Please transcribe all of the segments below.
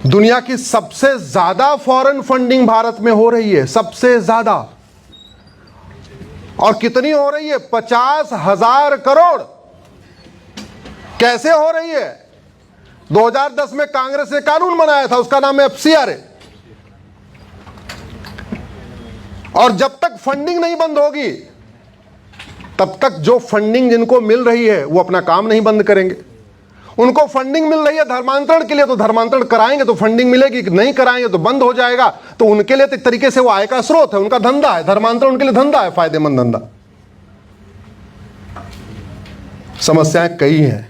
दुनिया की सबसे ज्यादा फॉरेन फंडिंग भारत में हो रही है, सबसे ज्यादा। और कितनी हो रही है? 50,000 करोड़। कैसे हो रही है? 2010 में कांग्रेस ने कानून बनाया था, उसका नाम है FCRA। और जब तक फंडिंग नहीं बंद होगी तब तक जो फंडिंग जिनको मिल रही है वो अपना काम नहीं बंद करेंगे। उनको फंडिंग मिल रही है धर्मांतरण के लिए तो धर्मांतरण कराएंगे तो फंडिंग मिलेगी, नहीं कराएंगे तो बंद हो जाएगा। तो उनके लिए तो एक तरीके से वो आय का स्रोत है, उनका धंधा है, धर्मांतरण उनके लिए धंधा है, फायदेमंद धंधा। समस्याएं कई हैं,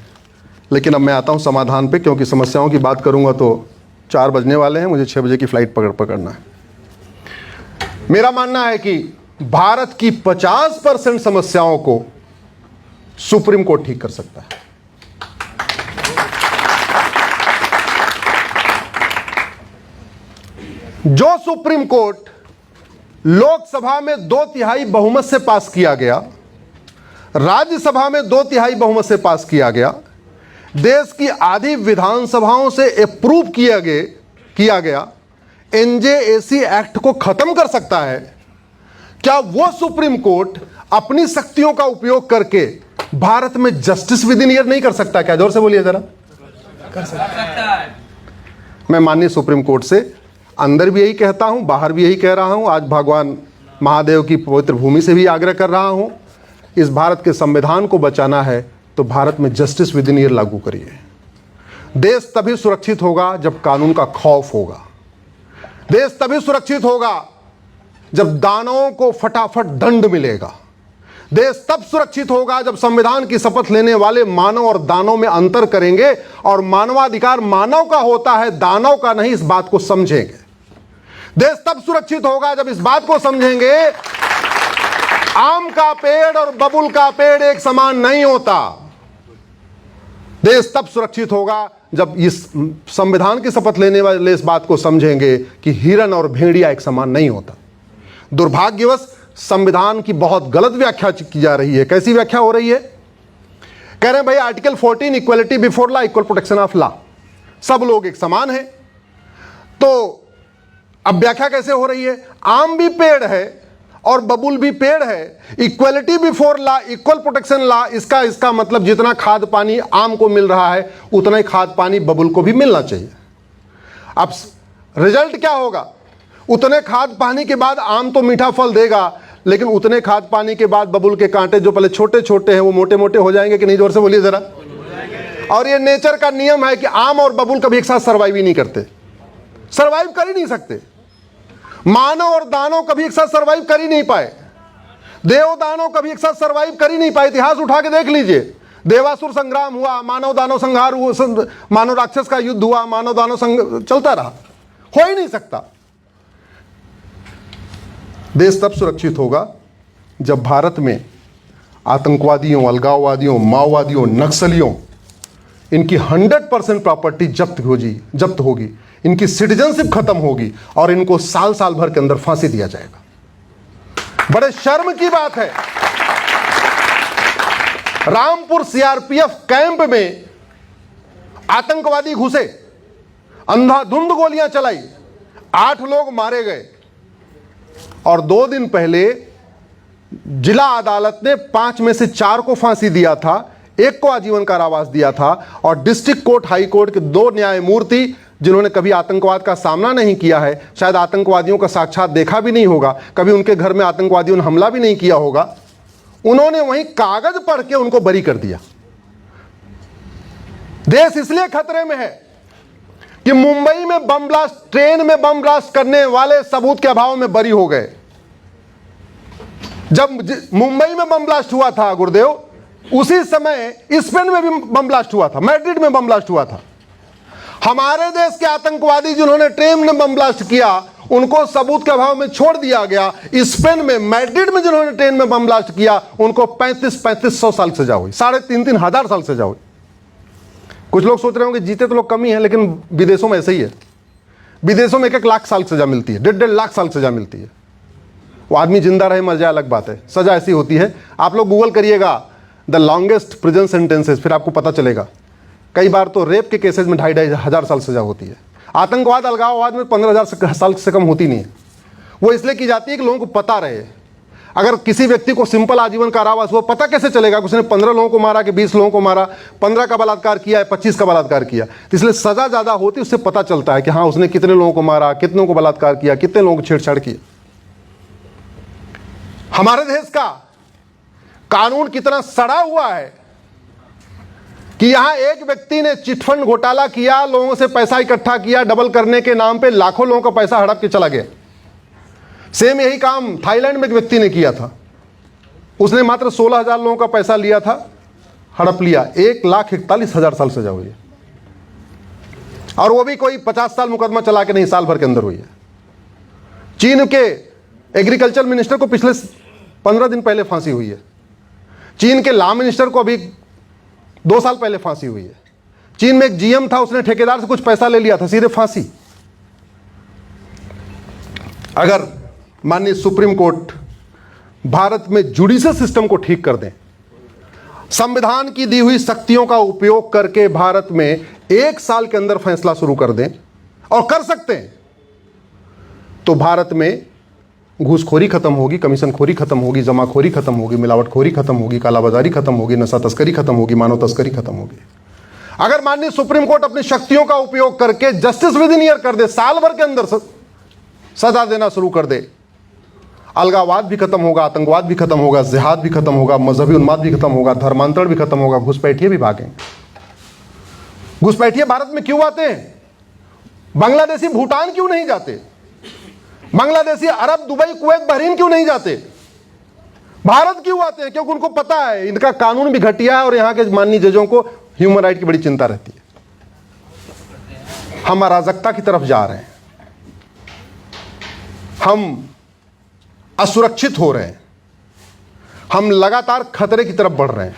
लेकिन अब मैं आता हूं समाधान पे, क्योंकि समस्याओं की बात करूंगा तो 4 बजने वाले हैं, मुझे 6 बजे की फ्लाइट पकड़ना है। मेरा मानना है कि भारत की 50% समस्याओं को सुप्रीम कोर्ट ठीक कर सकता है। जो सुप्रीम कोर्ट लोकसभा में 2/3 बहुमत से पास किया गया, राज्यसभा में 2/3 बहुमत से पास किया गया, देश की आधी विधानसभाओं से अप्रूव किया गया NJAC एक्ट को खत्म कर सकता है। क्या वो सुप्रीम कोर्ट अपनी शक्तियों का उपयोग करके भारत में जस्टिस विद इन ईयर नहीं कर सकता? क्या जोर से बोलिए जरा। कर सकता है। मैं माननीय सुप्रीम कोर्ट से अंदर भी यही कहता हूं, बाहर भी यही कह रहा हूं, आज भगवान महादेव की पवित्र भूमि से भी आग्रह कर रहा हूं। इस भारत के संविधान को बचाना है तो भारत में जस्टिस विद इन ईयर लागू करिए। देश तभी सुरक्षित होगा जब कानून का खौफ होगा। देश तभी सुरक्षित होगा जब दानवों को फटाफट दंड मिलेगा। देश तब सुरक्षित होगा जब संविधान की शपथ लेने वाले मानव और दानव में अंतर करेंगे और मानवाधिकार मानव का होता है, दानव का नहीं, इस बात को समझेंगे। देश तब सुरक्षित होगा जब इस बात को समझेंगे आम का पेड़ और बबुल का पेड़ एक समान नहीं होता। देश तब सुरक्षित होगा जब इस संविधान की शपथ लेने वाले इस बात को समझेंगे कि हिरन और भेड़िया एक समान नहीं होता। दुर्भाग्यवश संविधान की बहुत गलत व्याख्या की जा रही है। कैसी व्याख्या हो रही है? कह रहे हैं भाई article 14 equality before law, equal protection of law, सब लोग एक समान है। तो अब व्याख्या कैसे हो रही है? आम भी पेड़ है और बबुल भी पेड़ है, equality before law, equal protection law. इसका मतलब जितना खाद पानी आम को मिल रहा है उतना ही खाद पानी बबुल को भी मिलना चाहिए। अब रिजल्ट क्या होगा? उतने खाद पानी के बाद आम तो मीठा फल देगा, लेकिन उतने खाद पानी के बाद बबुल के कांटे जो पहले छोटे छोटे हैं वो मोटे मोटे हो जाएंगे कि नहीं? जोर से बोलिए जरा। और ये नेचर का नियम है कि आम और बबुल कभी एक साथ सर्वाइव ही नहीं करते, सर्वाइव कर ही नहीं सकते। मानव और दानव कभी एक साथ सर्वाइव कर ही नहीं पाए, देव दानव कभी एक साथ सर्वाइव कर ही नहीं पाए। इतिहास उठा के देख लीजिए, देवासुर संग्राम हुआ, मानव दानव संहार हुआ, मानव राक्षस का युद्ध हुआ, मानव दानव चलता रहा, हो ही नहीं सकता। देश तब सुरक्षित होगा जब भारत में आतंकवादियों, अलगाववादियों, माओवादियों, नक्सलियों, इनकी 100% प्रॉपर्टी जब्त होगी, इनकी सिटीजनशिप खत्म होगी और इनको साल साल भर के अंदर फांसी दिया जाएगा। बड़े शर्म की बात है, रामपुर CRPF कैंप में आतंकवादी घुसे, अंधाधुंध गोलियां चलाई, 8 लोग मारे गए। और 2 दिन पहले जिला अदालत ने 5 में से 4 को फांसी दिया था, 1 को आजीवन कारावास दिया था। और डिस्ट्रिक्ट कोर्ट, हाई कोर्ट के 2 न्यायमूर्ति जिन्होंने कभी आतंकवाद का सामना नहीं किया है, शायद आतंकवादियों का साक्षात देखा भी नहीं होगा, कभी उनके घर में आतंकवादियों ने हमला भी नहीं किया होगा, उन्होंने वहीं कागज पढ़ के उनको बरी कर दिया। देश इसलिए खतरे में है कि मुंबई में बम ब्लास्ट, ट्रेन में बम ब्लास्ट करने वाले सबूत के अभाव में बरी हो गए। जब मुंबई में बम ब्लास्ट हुआ था गुरुदेव, उसी समय स्पेन में भी बम ब्लास्ट हुआ था, मैड्रिड में बम ब्लास्ट हुआ था। हमारे देश के आतंकवादी जिन्होंने ट्रेन में बम ब्लास्ट किया उनको सबूत के अभाव में छोड़ दिया गया। स्पेन में, मैड्रिड में जिन्होंने ट्रेन में बम ब्लास्ट किया उनको 3500 साल सजा हुई, 3,500 हजार साल सजा हुई। कुछ लोग सोच रहे होंगे जीते तो लोग कम ही हैं, लेकिन विदेशों में ऐसे ही है। विदेशों में 1-1 लाख साल सजा मिलती है, 1.5 लाख साल सजा मिलती है। वो आदमी जिंदा रहे मर जाए अलग बात है, सजा ऐसी होती है। आप लोग गूगल करिएगा द लॉन्गेस्ट प्रिजन सेंटेंसेस, फिर आपको पता चलेगा। कई बार तो रेप के केसेस में 2,500 साल सजा होती है। आतंकवाद अलगाववाद में 15,000 साल से कम होती नहीं है। वो इसलिए की जाती है कि लोगों को पता रहे। अगर किसी व्यक्ति को सिंपल आजीवन कारावास हुआ, पता कैसे चलेगा कि उसने 15 लोगों को मारा कि 20 लोगों को मारा, 15 का बलात्कार किया है, 25 का बलात्कार किया। तो इसलिए सजा ज़्यादा होती, उससे पता चलता है कि हाँ उसने कितने लोगों को मारा, कितनों को बलात्कार किया, कितने लोगों को छेड़छाड़ किया। हमारे देश का कानून कितना सड़ा हुआ है कि यहां एक व्यक्ति ने चिटफंड घोटाला किया, लोगों से पैसा इकट्ठा किया, डबल करने के नाम पे लाखों लोगों का पैसा हड़प के चला गया। सेम यही काम थाईलैंड में एक व्यक्ति ने किया था। उसने मात्र 16,000 लोगों का पैसा लिया था, हड़प लिया। 1,41,000 साल सजा हुई है, और वो भी कोई 50 साल मुकदमा चला के नहीं, साल भर के अंदर हुई है। चीन के एग्रीकल्चर मिनिस्टर को पिछले 15 दिन पहले फांसी हुई है। चीन के लॉ मिनिस्टर को अभी 2 साल पहले फांसी हुई है। चीन में एक जीएम था, उसने ठेकेदार से कुछ पैसा ले लिया था, सीधे फांसी। अगर माननीय सुप्रीम कोर्ट भारत में जुडिशियल सिस्टम को ठीक कर दें, संविधान की दी हुई शक्तियों का उपयोग करके भारत में 1 साल के अंदर फैसला शुरू कर दें, और कर सकते हैं, तो भारत में घूसखोरी खत्म होगी, कमीशनखोरी खत्म होगी, जमाखोरी खत्म होगी, मिलावटखोरी खत्म होगी, कालाबाजारी खत्म होगी, नशा तस्करी खत्म होगी, मानव तस्करी खत्म होगी। अगर माननीय सुप्रीम कोर्ट अपनी शक्तियों का उपयोग करके जस्टिस विद इन ईयर कर दे, साल भर के अंदर सजा देना शुरू कर दे, अलगाववाद भी खत्म होगा, आतंकवाद भी खत्म होगा, जिहाद भी खत्म होगा, मजहबी उन्माद भी खत्म होगा, धर्मांतरण भी खत्म होगा, घुसपैठिए भी भागेंगे। घुसपैठिए भारत में क्यों आते हैं? बांग्लादेशी भूटान क्यों नहीं जाते? बांग्लादेशी अरब, दुबई, कुवैत, बहरीन क्यों नहीं जाते? भारत क्यों आते हैं? क्योंकि उनको पता है इनका कानून भी घटिया है और यहां के माननीय जजों को ह्यूमन राइट की बड़ी चिंता रहती है। हम अराजकता की तरफ जा रहे हैं, हम असुरक्षित हो रहे हैं, हम लगातार खतरे की तरफ बढ़ रहे हैं।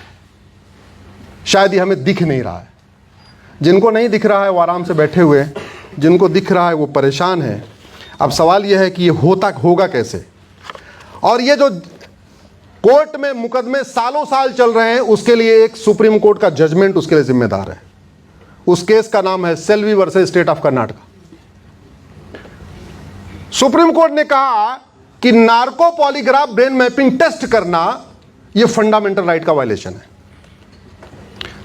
शायद ये हमें दिख नहीं रहा है। जिनको नहीं दिख रहा है वो आराम से बैठे हुए हैं, जिनको दिख रहा है वो परेशान है। अब सवाल यह है कि ये होगा कैसे? और ये जो कोर्ट में मुकदमे सालों साल चल रहे हैं, उसके लिए एक सुप्रीम कोर्ट का जजमेंट उसके लिए जिम्मेदार है। उस केस का नाम है Selvi versus state of Karnataka. Supreme court ने कहा कि narco polygraph brain mapping test करना यह फंडामेंटल राइट का वायलेशन है।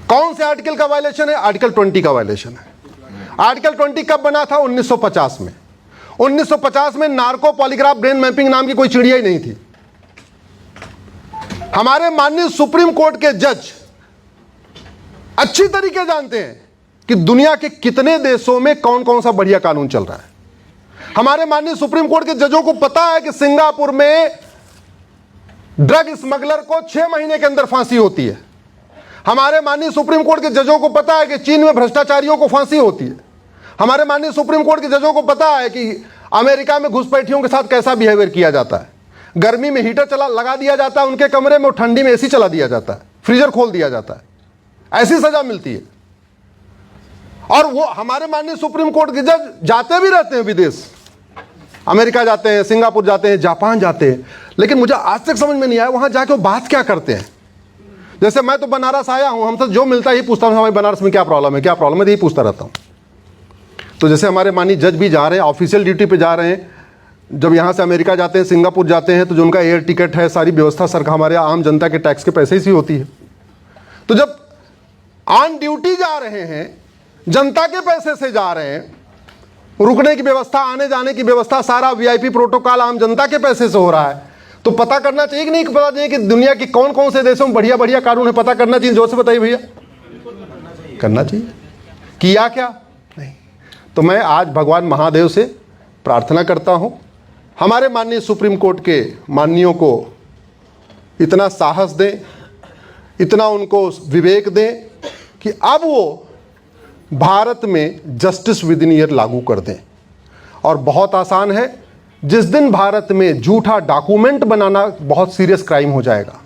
कौन से आर्टिकल का वायलेशन है? आर्टिकल 20 का वायलेशन है। आर्टिकल 20 कब बना था? 1950 में। 1950 में नार्को पॉलीग्राफ ब्रेन मैपिंग नाम की कोई चिड़िया ही नहीं थी। हमारे माननीय सुप्रीम कोर्ट के जज अच्छी तरीके जानते हैं कि दुनिया के कितने देशों में कौन कौन सा बढ़िया कानून चल रहा है। हमारे माननीय सुप्रीम कोर्ट के जजों को पता है कि सिंगापुर में ड्रग स्मगलर को 6 महीने के अंदर फांसी होती है। हमारे माननीय सुप्रीम कोर्ट के जजों को पता है कि चीन में भ्रष्टाचारियों को फांसी होती है। हमारे माननीय सुप्रीम कोर्ट के जजों को पता है कि अमेरिका में घुसपैठियों के साथ कैसा बिहेवियर किया जाता है। गर्मी में हीटर लगा दिया जाता है उनके कमरे में, और ठंडी में एसी चला दिया जाता है, फ्रीजर खोल दिया जाता है, ऐसी सजा मिलती है। और वो हमारे माननीय सुप्रीम कोर्ट के जज जाते भी रहते हैं विदेश, अमेरिका जाते हैं, सिंगापुर जाते हैं, जापान जाते हैं, लेकिन मुझे आज तक समझ में नहीं आया वहां जाके वो बात क्या करते हैं। जैसे मैं तो बनारस आया हूं, हमसे जो मिलता है ये पूछता हूं, हमारे बनारस में क्या प्रॉब्लम है, क्या प्रॉब्लम है, यही पूछता रहता हूं। तो जैसे हमारे माननीय जज भी जा रहे हैं, ऑफिशियल ड्यूटी पे जा रहे हैं, जब यहाँ से अमेरिका जाते हैं, सिंगापुर जाते हैं, तो जो उनका एयर टिकट है, सारी व्यवस्था सरकार हमारे आम जनता के टैक्स के पैसे से होती है। तो जब ऑन ड्यूटी जा रहे हैं, जनता के पैसे से जा रहे हैं, रुकने की व्यवस्था, आने जाने की व्यवस्था, सारा वीआईपी प्रोटोकॉल आम जनता के पैसे से हो रहा है, तो पता करना चाहिए कि नहीं? पता चाहिए कि दुनिया के कौन कौन से देशों में बढ़िया बढ़िया कानून है, पता करना चाहिए। जोर से बताइए भैया, करना चाहिए। किया क्या? नहीं। तो मैं आज भगवान महादेव से प्रार्थना करता हूं, हमारे माननीय सुप्रीम कोर्ट के माननीयों को इतना साहस दें, इतना उनको विवेक दें कि अब वो भारत में जस्टिस विद इन ईयर लागू कर दें। और बहुत आसान है, जिस दिन भारत में झूठा डॉक्यूमेंट बनाना बहुत सीरियस क्राइम हो जाएगा,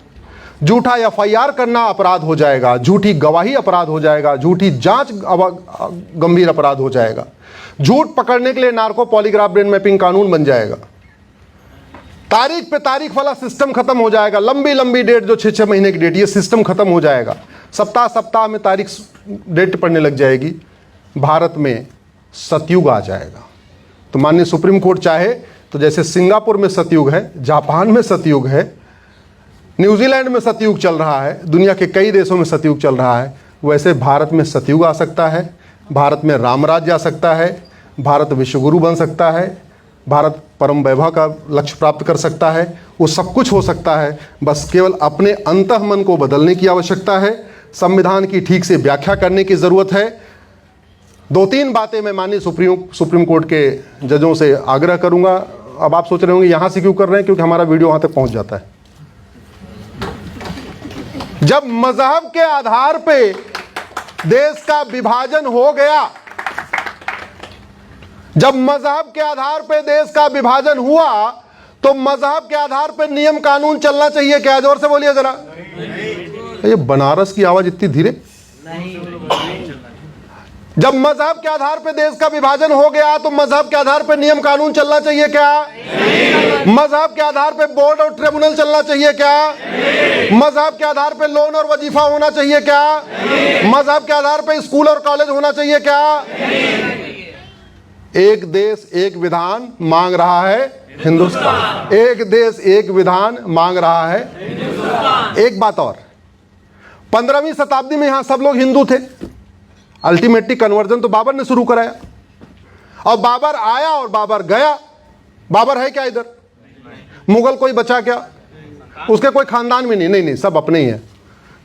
झूठा एफआईआर करना अपराध हो जाएगा, झूठी गवाही अपराध हो जाएगा, झूठी जांच गंभीर अपराध हो जाएगा, झूठ पकड़ने के लिए नार्को पॉलीग्राफ ब्रेन मैपिंग कानून बन जाएगा, तारीख पे तारीख वाला सिस्टम खत्म हो जाएगा, लंबी लंबी डेट जो 6-6 महीने की डेट, ये सिस्टम खत्म हो जाएगा। सप्ताह सप्ताह में तारीख डेट पड़ने लग जाएगी। भारत में सतयुग आ जाएगा। तो माननीय सुप्रीम कोर्ट चाहे तो जैसे सिंगापुर में सतयुग है, जापान में सतयुग है, न्यूजीलैंड में सतयुग चल रहा है, दुनिया के कई देशों में सतयुग चल रहा है, वैसे भारत में सतयुग आ सकता है। भारत में रामराज्य आ सकता है, भारत विश्वगुरु बन सकता है, भारत परम वैभव का लक्ष्य प्राप्त कर सकता है। वो सब कुछ हो सकता है, बस केवल अपने अंतःमन को बदलने की आवश्यकता है। संविधान की ठीक से व्याख्या करने की ज़रूरत है। 2-3 बातें मैं माननीय सुप्रीम कोर्ट के जजों से आग्रह करूंगा। अब आप सोच रहे होंगे यहाँ से क्यों कर रहे हैं, क्योंकि हमारा वीडियो वहाँ तक पहुँच जाता है। जब मजहब के आधार पे देश का विभाजन हो गया, जब मजहब के आधार पे देश का विभाजन हुआ, तो मजहब के आधार पे नियम कानून चलना चाहिए क्या? जोर से बोलिए जरा। ये बनारस की आवाज इतनी धीरे। जब मजहब के आधार पे देश का विभाजन हो गया, तो मजहब के आधार पे नियम कानून चलना चाहिए क्या? मजहब के आधार पे बोर्ड और ट्रिब्यूनल चलना चाहिए क्या? मजहब के आधार पे लोन और वजीफा होना चाहिए क्या? मजहब के आधार पे स्कूल और कॉलेज होना चाहिए क्या? एक देश एक विधान मांग रहा है हिंदुस्तान। एक देश एक विधान मांग रहा है हिंदुस्तान। एक बात और, 15वीं शताब्दी में यहां सब लोग हिंदू थे। अल्टीमेटली कन्वर्जन तो बाबर ने शुरू कराया, और बाबर आया और बाबर गया। बाबर है क्या इधर? मुगल कोई बचा क्या? उसके कोई खानदान भी नहीं। नहीं, सब अपने ही है।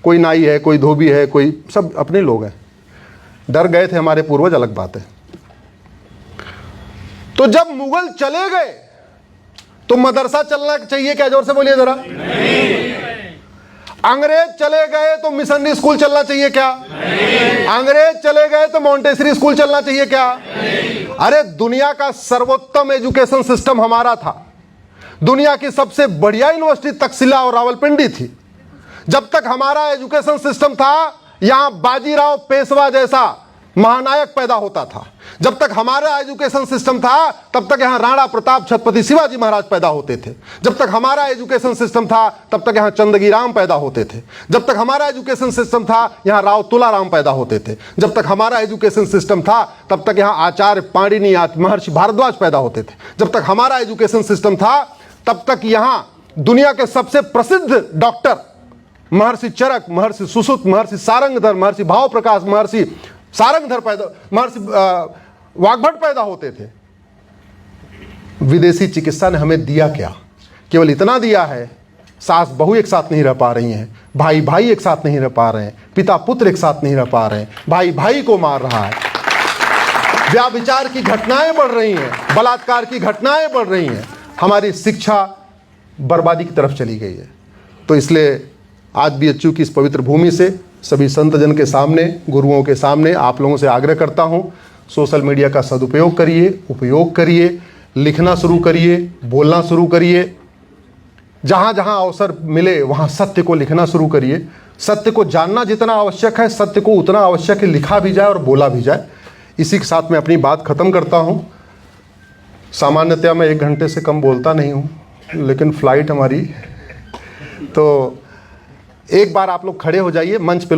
कोई नाई है, कोई धोबी है, कोई सब अपने लोग हैं। डर गए थे हमारे पूर्वज, अलग बात है। तो जब मुगल चले गए तो मदरसा चलना चाहिए क्या? जोर से बोलिए जरा। अंग्रेज चले गए तो मिशनरी स्कूल चलना चाहिए क्या? अंग्रेज चले गए तो मॉन्टेसरी स्कूल चलना चाहिए क्या? अरे दुनिया का सर्वोत्तम एजुकेशन सिस्टम हमारा था। दुनिया की सबसे बढ़िया यूनिवर्सिटी तक्षशिला और रावलपिंडी थी। जब तक हमारा एजुकेशन सिस्टम था, यहां बाजीराव पेशवा जैसा महानायक पैदा होता था। जब तक हमारा एजुकेशन सिस्टम था, तब तक यहां राणा प्रताप, छत्रपति शिवाजी महाराज पैदा होते थे। जब तक हमारा एजुकेशन सिस्टम था, तब तक यहां चंदगी राम पैदा होते थे। जब तक हमारा एजुकेशन सिस्टम था, यहां राव तुलाराम पैदा होते थे। जब तक हमारा एजुकेशन सिस्टम था, तब तक यहां आचार्य पाणिनि, महर्षि भारद्वाज पैदा होते थे। जब तक हमारा एजुकेशन सिस्टम था, तब तक यहां दुनिया के सबसे प्रसिद्ध डॉक्टर महर्षि चरक, महर्षि सुश्रुत, महर्षि सारंगधर, महर्षि भाव प्रकाश, महर्षि सारंगधर पैदा, महर्षि वाग्भट पैदा होते थे। विदेशी चिकित्सा ने हमें दिया क्या? केवल इतना दिया है, सास बहू एक साथ नहीं रह पा रही हैं, भाई भाई एक साथ नहीं रह पा रहे हैं, पिता पुत्र एक साथ नहीं रह पा रहे हैं, भाई भाई को मार रहा है, व्याभिचार की घटनाएं बढ़ रही हैं, बलात्कार की घटनाएं बढ़ रही हैं। हमारी शिक्षा बर्बादी की तरफ चली गई है। तो इसलिए आज बीएचयू की इस पवित्र भूमि से सभी संतजन के सामने, गुरुओं के सामने आप लोगों से आग्रह करता हूं, सोशल मीडिया का सदुपयोग करिए, उपयोग करिए, लिखना शुरू करिए, बोलना शुरू करिए। जहां जहां अवसर मिले वहां सत्य को लिखना शुरू करिए। सत्य को जानना जितना आवश्यक है, सत्य को उतना आवश्यक है लिखा भी जाए और बोला भी जाए। इसी के साथ मैं अपनी बात खत्म करता हूं। सामान्यतया मैं 1 घंटे से कम बोलता नहीं हूं, लेकिन फ्लाइट हमारी, तो एक बार आप लोग खड़े हो जाइए मंच पे।